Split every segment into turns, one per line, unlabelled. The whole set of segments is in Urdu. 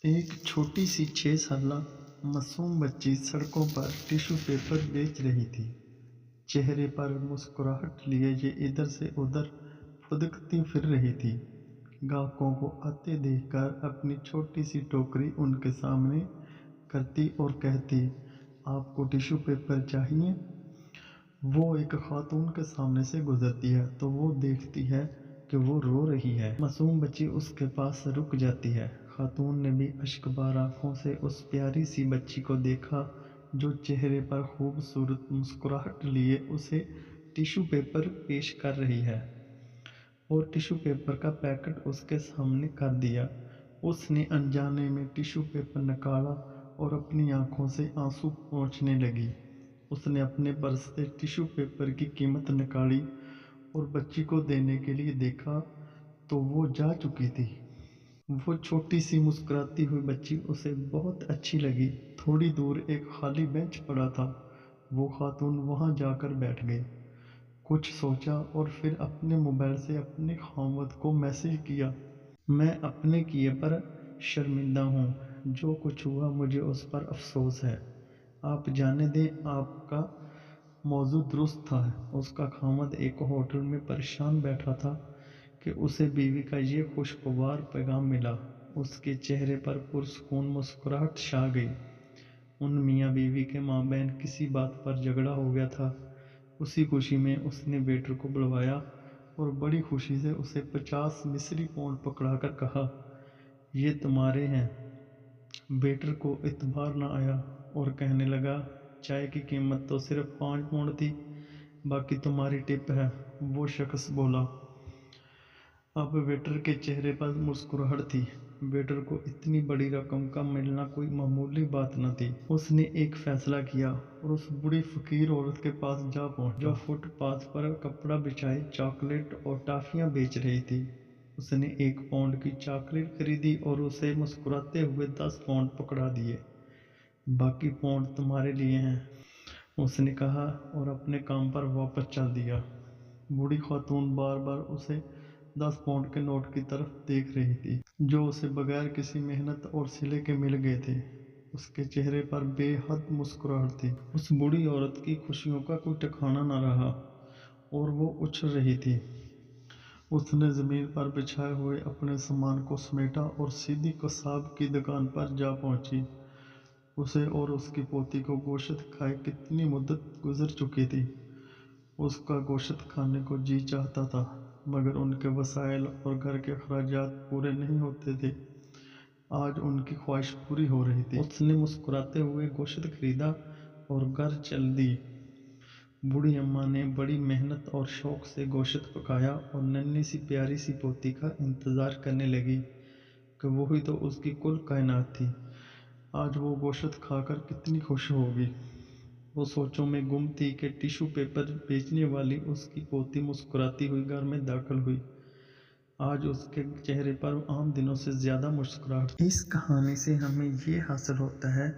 ایک چھوٹی سی 6 سالہ معصوم بچی سڑکوں پر ٹیشو پیپر بیچ رہی تھی، چہرے پر مسکراہٹ لیے یہ ادھر سے ادھر پھدکتی پھر رہی تھی۔ گاہکوں کو آتے دیکھ کر اپنی چھوٹی سی ٹوکری ان کے سامنے کرتی اور کہتی، آپ کو ٹیشو پیپر چاہیے؟ وہ ایک خاتون کے سامنے سے گزرتی ہے تو وہ دیکھتی ہے کہ وہ رو رہی ہے۔ معصوم بچی اس کے پاس رک جاتی ہے۔ خاتون نے بھی اشک بار آنکھوں سے اس پیاری سی بچی کو دیکھا جو چہرے پر خوبصورت مسکراہٹ لیے اسے ٹیشو پیپر پیش کر رہی ہے، اور ٹیشو پیپر کا پیکٹ اس کے سامنے کر دیا۔ اس نے انجانے میں ٹیشو پیپر نکالا اور اپنی آنکھوں سے آنسو پوچھنے لگی۔ اس نے اپنے پرس سے ٹیشو پیپر کی قیمت نکالی اور بچی کو دینے کے لیے دیکھا تو وہ جا چکی تھی۔ وہ چھوٹی سی مسکراتی ہوئی بچی اسے بہت اچھی لگی۔ تھوڑی دور ایک خالی بینچ پڑا تھا، وہ خاتون وہاں جا کر بیٹھ گئی، کچھ سوچا اور پھر اپنے موبائل سے اپنے خاوند کو میسج کیا، میں اپنے کیے پر شرمندہ ہوں، جو کچھ ہوا مجھے اس پر افسوس ہے، آپ جانے دیں، آپ کا موضوع درست تھا۔ اس کا خاوند ایک ہوٹل میں پریشان بیٹھا تھا کہ اسے بیوی کا یہ خوشگوار پیغام ملا۔ اس کے چہرے پر پرسکون مسکراہٹ چھا گئی۔ ان میاں بیوی کے مابین کسی بات پر جھگڑا ہو گیا تھا۔ اسی خوشی میں اس نے ویٹر کو بلوایا اور بڑی خوشی سے اسے 50 مصری پونڈ پکڑا کر کہا، یہ تمہارے ہیں۔ ویٹر کو اعتبار نہ آیا اور کہنے لگا، چائے کی قیمت تو صرف 5 پونڈ تھی، باقی تمہاری ٹپ ہے۔ وہ شخص بولا۔ اب ویٹر کے چہرے پر مسکراہٹ تھی۔ ویٹر کو اتنی بڑی رقم کا ملنا کوئی معمولی بات نہ تھی۔ اس نے ایک فیصلہ کیا اور اس بوڑھی فقیر عورت کے پاس جا پہنچا جو فٹ پاتھ پر کپڑا بچھائے چاکلیٹ اور ٹافیاں بیچ رہی تھی۔ اس نے 1 پاؤنڈ کی چاکلیٹ خریدی اور اسے مسکراتے ہوئے 10 پاؤنڈ پکڑا دیے، باقی پاؤنڈ تمہارے لیے ہیں، اس نے کہا اور اپنے کام پر واپس چل دیا۔ بوڑھی خاتون بار بار اسے 10 پاؤنڈ کے نوٹ کی طرف دیکھ رہی تھی جو اسے بغیر کسی محنت اور صلے کے مل گئے تھے۔ اس کے چہرے پر بے حد مسکراہٹ تھی۔ اس بوڑھی عورت کی خوشیوں کا کوئی ٹھکانہ نہ رہا اور وہ اچھل رہی تھی۔ اس نے زمین پر بچھائے ہوئے اپنے سامان کو سمیٹا اور سیدھی قصاب کی دکان پر جا پہنچی۔ اسے اور اس کی پوتی کو گوشت کھائے کتنی مدت گزر چکی تھی۔ اس کا گوشت کھانے کو جی چاہتا تھا، مگر ان کے وسائل اور گھر کے اخراجات پورے نہیں ہوتے تھے۔ آج ان کی خواہش پوری ہو رہی تھی۔ اس نے مسکراتے ہوئے گوشت خریدا اور گھر چل دی۔ بوڑھی اماں نے بڑی محنت اور شوق سے گوشت پکایا اور ننھی سی پیاری سی پوتی کا انتظار کرنے لگی کہ وہی تو اس کی کل کائنات تھی۔ آج وہ گوشت کھا کر کتنی خوش ہوگی۔ وہ سوچوں میں گم تھی کہ ٹیشو پیپر بیچنے والی اس کی پوتی مسکراتی ہوئی گھر میں داخل ہوئی۔ آج اس کے چہرے پر عام دنوں سے زیادہ مسکراہٹ تھی۔ اس کہانی سے ہمیں یہ حاصل ہوتا ہے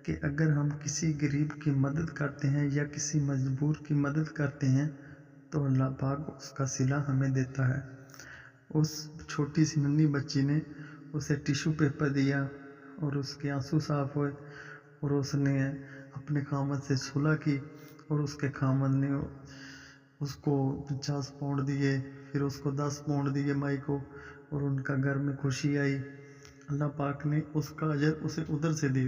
کہ اگر ہم کسی غریب کی مدد کرتے ہیں یا کسی مجبور کی مدد کرتے ہیں تو اللہ پاک اس کا صلہ ہمیں دیتا ہے۔ اس چھوٹی سی ننھی بچی نے اسے ٹیشو پیپر دیا اور اس کے آنسو صاف ہوئے اور اس نے اپنے خاوند سے صلح کی اور اس کے خاوند نے اس کو 50 پاؤنڈ دیے، پھر اس کو 10 پاؤنڈ دیے مائی کو، اور ان کا گھر میں خوشی آئی۔ اللہ پاک نے اس کا اجر اسے ادھر سے دے